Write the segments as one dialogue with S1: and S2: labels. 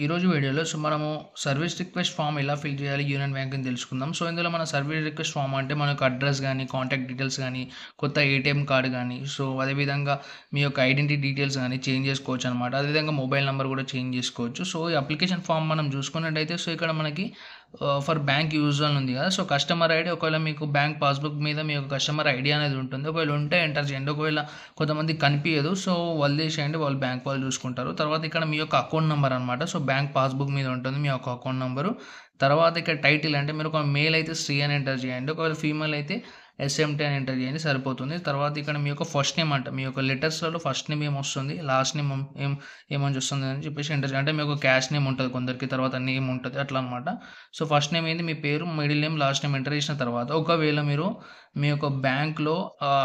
S1: ఈరోజు వీడియోలో మనము సర్వీస్ రిక్వెస్ట్ ఫామ్ ఎలా ఫిల్ చేయాలి యూనియన్ బ్యాంక్ అని తెలుసుకుందాం. ఇందులో మన సర్వీస్ రిక్వెస్ట్ ఫామ్ అంటే మనకు అడ్రస్ గానీ, కాంటాక్ట్ డీటెయిల్స్ గానీ, కొత్త ఏటీఎం కార్డ్ గానీ, అదేవిధంగా మీ యొక్క ఐడెంటిటీ డీటెయిల్స్ గానీ చేంజ్ చేసుకోవచ్చనమాట. అదేవిధంగా మొబైల్ నంబర్ కూడా చేంజ్ చేసుకోవచ్చు. ఈ అప్లికేషన్ ఫామ్ మనం చూసుకున్నట్టయితే ఇక్కడ మనకి ఫర్ బ్యాంక్ యూజ్ అని ఉంది కదా. కస్టమర్ ఐడి, ఒకవేళ మీకు బ్యాంక్ పాస్బుక్ మీద మీ యొక్క కస్టమర్ ఐడి అనేది ఉంటుంది. ఒకవేళ ఉంటే ఎంటర్ చేయండి. ఒకవేళ కొంతమంది కనిపించదు, వదిలేసేయండి, వాళ్ళు బ్యాంక్ వాళ్ళు చూసుకుంటారు. తర్వాత ఇక్కడ మీ యొక్క అకౌంట్ నెంబర్ అనమాట. బ్యాంక్ పాస్బుక్ మీద ఉంటుంది మీ యొక్క అకౌంట్ నెంబరు. తర్వాత ఇక్కడ టైటిల్ అంటే మీరు ఒక మేల్ అయితే శ్రీ అని ఎంటర్ చేయండి. ఒకవేళ ఫీమేల్ అయితే ఎస్ఎంటీ అని ఎంటర్ చేయండి, సరిపోతుంది. తర్వాత ఇక్కడ మీ యొక్క ఫస్ట్ నేమ్ అంట, మీ యొక్క లెటర్స్లలో ఫస్ట్ నేమ్ ఏమొస్తుంది, లాస్ట్ నేమ్ ఏమని వస్తుంది అని చెప్పేసి ఎంటర్ చేయండి. అంటే మీ యొక్క క్యాష్ నేమ్ ఉంటుంది కొందరికి, తర్వాత నేమ్ ఉంటుంది అట్లా అనమాట. ఫస్ట్ నేమ్ ఏంది మీ పేరు, middle name, last name enter చేసిన తర్వాత ఒకవేళ మీరు మీ యొక్క బ్యాంక్లో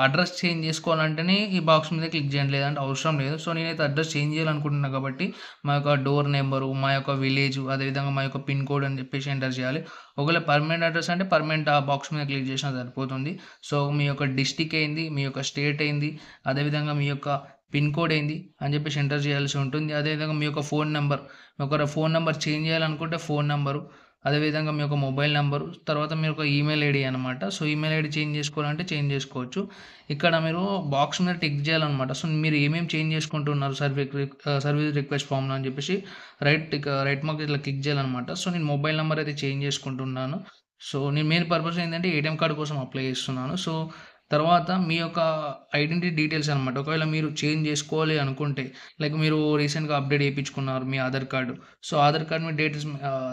S1: అడ్రస్ చేంజ్ చేసుకోవాలంటేనే ఈ బాక్స్ మీద క్లిక్ చేయండి, లేదంటే అవసరం లేదు. నేనైతే అడ్రస్ చేంజ్ చేయాలనుకుంటున్నాను కాబట్టి మా యొక్క డోర్ నెంబరు, మా యొక్క విలేజ్, అదేవిధంగా మా యొక్క పిన్ కోడ్ అని చెప్పేసి ఎంటర్ చేయాలి. ఒకవేళ పర్మనెంట్ అడ్రస్ అంటే పర్మనెంట్ ఆ బాక్స్ మీద క్లిక్ చేసినా సరిపోతుంది. మీ యొక్క డిస్టిక్ ఏంది, మీ యొక్క స్టేట్ ఏంది, అదేవిధంగా మీ యొక్క పిన్ కోడ్ ఏంది అని చెప్పేసి ఎంటర్ చేయాల్సి ఉంటుంది. అదేవిధంగా మీ యొక్క ఫోన్ నెంబర్, ఒక ఫోన్ నెంబర్ చేంజ్ చేయాలనుకుంటే ఫోన్ నెంబరు, అదేవిధంగా మీ యొక్క మొబైల్ నెంబరు, తర్వాత మీ యొక్క ఈమెయిల్ ఐడి అనమాట. ఈమెయిల్ ఐడి చేంజ్ చేసుకోవాలంటే చేంజ్ చేసుకోవచ్చు. ఇక్కడ మీరు బాక్స్ మీద టిక్ చేయాలన్నమాట. మీరు ఏమేమి చేంజ్ చేసుకుంటున్నారు సర్వీస్ రిక్వెస్ట్ ఫామ్లో అని చెప్పేసి రైట్ మార్క్ ఇట్లా క్లిక్ చేయాలన్నమాట. నేను మొబైల్ నెంబర్ అయితే చేంజ్ చేసుకుంటున్నాను. నేను మెయిన్ పర్పస్ ఏంటంటే ఏటీఎం కార్డు కోసం అప్లై చేస్తున్నాను. తర్వాత మీ యొక్క ఐడెంటిటీ డీటెయిల్స్ అనమాట. ఒకవేళ మీరు చేంజ్ చేసుకోవాలి అనుకుంటే, లైక్ మీరు రీసెంట్గా అప్డేట్ చేయించుకున్నారు మీ ఆధార్ కార్డు. ఆధార్ కార్డు మీ డీటెయిల్స్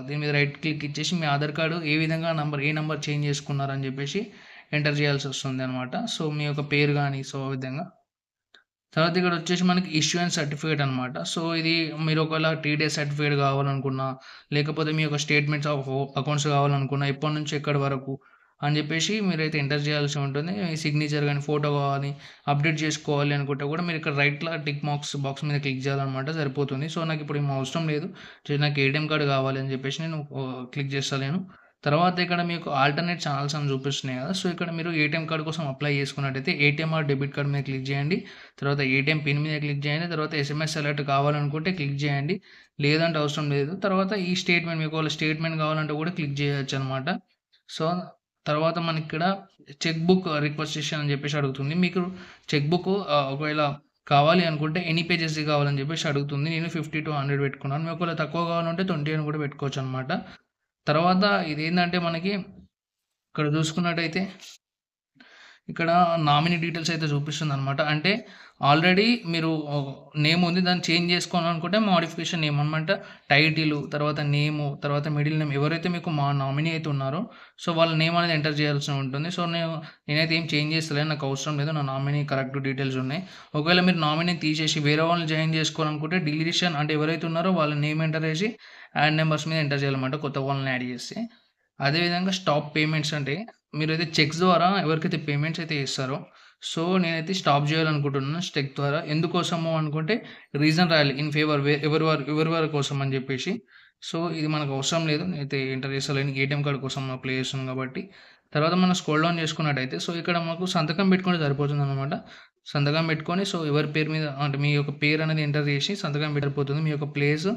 S1: దీని మీద రైట్ క్లిక్ ఇచ్చేసి మీ ఆధార్ కార్డు ఏ విధంగా ఏ నెంబర్ చేంజ్ చేసుకున్నారని చెప్పేసి ఎంటర్ చేయాల్సి వస్తుంది అనమాట. మీ యొక్క పేరు కానీ ఆ విధంగా. తర్వాత ఇక్కడ వచ్చేసి మనకి ఇష్యూయన్స్ సర్టిఫికేట్ అనమాట. ఇది మీరు ఒకవేళ టీడీఎస్ సర్టిఫికేట్ కావాలనుకున్నా, లేకపోతే మీ యొక్క స్టేట్మెంట్స్ ఆఫ్ అకౌంట్స్ కావాలనుకున్నా, ఎప్పటి నుంచి ఎక్కడి వరకు అని చెప్పేసి మీరైతే ఎంటర్ చేయాల్సి ఉంటుంది. మీ సిగ్నేచర్ కానీ, ఫోటో కానీ అప్డేట్ చేసుకోవాలి అనుకుంటే కూడా మీరు ఇక్కడ రైట్లో టిక్ బాక్స్ మీద క్లిక్ చేయాలన్నమాట, సరిపోతుంది. నాకు ఇప్పుడు ఏం అవసరం లేదు, నాకు ఏటీఎం కార్డు కావాలి అని చెప్పేసి నేను క్లిక్ చేస్తాను. తర్వాత ఇక్కడ మీకు ఆల్టర్నేట్ ఛానల్స్ అని చూపిస్తున్నాయి కదా. ఇక్కడ మీరు ఏటీఎం కార్డు కోసం అప్లై చేసుకున్నట్టయితే ఏటీఎం ఆర్ డెబిట్ కార్డ్ మీద క్లిక్ చేయండి. తర్వాత ఏటీఎం పిన్ మీద క్లిక్ చేయండి. తర్వాత ఎస్ఎంఎస్ అలర్ట్ కావాలనుకుంటే క్లిక్ చేయండి, లేదంటే అవసరం లేదు. తర్వాత ఈ స్టేట్మెంట్, మీకు ఒకవేళ స్టేట్మెంట్ కావాలంటే కూడా క్లిక్ చేయొచ్చు అనమాట. తర్వాత మనకి ఇక్కడ చెక్ బుక్ రిక్వెస్టేషన్ అని చెప్పేసి అడుగుతుంది. మీకు చెక్ బుక్ ఒకవేళ కావాలి అనుకుంటే ఎన్ని పేజెస్ కావాలని చెప్పేసి అడుగుతుంది. నేను 50 to 100 పెట్టుకున్నాను. మీకు ఒకవేళ తక్కువ కావాలంటే 20 అని కూడా పెట్టుకోవచ్చు అనమాట. తర్వాత ఇదేంటంటే మనకి ఇక్కడ చూసుకున్నట్టయితే ఇక్కడ నామినీ డీటెయిల్స్ అయితే చూపిస్తుందనమాట. అంటే ఆల్రెడీ మీరు నేమ్ ఉంది, దాన్ని చేంజ్ చేసుకోవాలనుకుంటే మాడిఫికేషన్ నేమ్ అనమాట. టైటిల్, తర్వాత నేము, తర్వాత మిడిల్ నేమ్, ఎవరైతే మీకు మా నామినీ అయితే ఉన్నారో వాళ్ళ నేమ్ అనేది ఎంటర్ చేయాల్సి ఉంటుంది. నేనైతే ఏం చేంజ్ చేస్తలేను, నాకు అవసరం లేదు, నా నామినీ కరెక్ట్ డీటెయిల్స్ ఉన్నాయి. ఒకవేళ మీరు నామినీ తీసేసి వేరే వాళ్ళని జాయిన్ చేసుకోవాలనుకుంటే డిలీషన్ అంటే ఎవరైతే ఉన్నారో వాళ్ళ నేమ్ ఎంటర్ చేసి యాడ్ నెంబర్స్ మీద ఎంటర్ చేయాలన్నమాట, కొత్త వాళ్ళని యాడ్ చేసి. అదేవిధంగా స్టాప్ పేమెంట్స్ అంటే మీరైతే చెక్స్ ద్వారా ఎవరికైతే పేమెంట్స్ అయితే చేస్తారో నేనైతే స్టాప్ చేయాలనుకుంటున్నాను చెక్ ద్వారా. ఎందుకోసము అనుకుంటే రీజన్ రాయాలి, ఇన్ ఫేవర్ ఎవరి వారి కోసం అని చెప్పేసి. ఇది మనకు అవసరం లేదు, నేనైతే ఎంటర్ చేస్తలేను, ఏటీఎం కార్డు కోసం అప్లై చేస్తున్నాను కాబట్టి. తర్వాత మనం స్క్రోల్ డౌన్ చేసుకున్నట్టయితే ఇక్కడ మాకు సంతకం పెట్టుకుంటే సరిపోతుంది అనమాట. సంతకం పెట్టుకొని ఎవరి పేరు మీద అంటే మీ యొక్క పేరు అనేది ఎంటర్ చేసి సంతకం పెట్టిపోతుంది. మీ యొక్క ప్లేస్,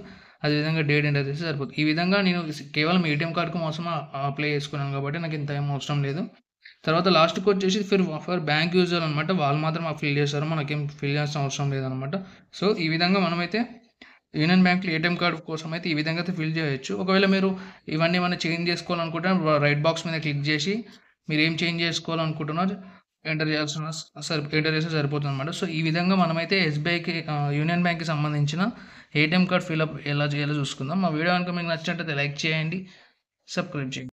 S1: అదేవిధంగా డేట్ ఎంటర్ చేసి సరిపోతుంది. ఈ విధంగా నేను కేవలం ఏటీఎం కార్డుకు కోసం అప్లై చేసుకున్నాను కాబట్టి నాకు ఇంత ఏం అవసరం లేదు. తర్వాత లాస్ట్కి వచ్చేసి ఫర్ బ్యాంక్ యూజర్ అనమాట, వాళ్ళు మాత్రం ఫిల్ చేస్తారు, మనకేం ఫిల్ చేయాల్సిన అవసరం లేదనమాట. ఈ విధంగా మనమైతే యూనియన్ బ్యాంక్లో ఏటీఎం కార్డు కోసం అయితే ఈ విధంగా అయితే ఫిల్ చేయొచ్చు. ఒకవేళ మీరు ఇవన్నీ ఏమైనా చేంజ్ చేసుకోవాలనుకుంటే రైట్ బాక్స్ మీద క్లిక్ చేసి మీరు ఏం చేంజ్ చేసుకోవాలనుకుంటున్నారో ఎంటర్ చేస్తే సరిపోతుంది అనమాట. ఈ విధంగా మనమైతే ఎస్బీఐకి యూనియన్ బ్యాంక్కి సంబంధించిన ఏటీఎం కార్డ్ ఫిల్అప్ ఎలా చేయాలో చూసుకుందాం. మా వీడియో కనుక మీకు నచ్చినట్లయితే లైక్ చేయండి, సబ్స్క్రైబ్ చేయండి.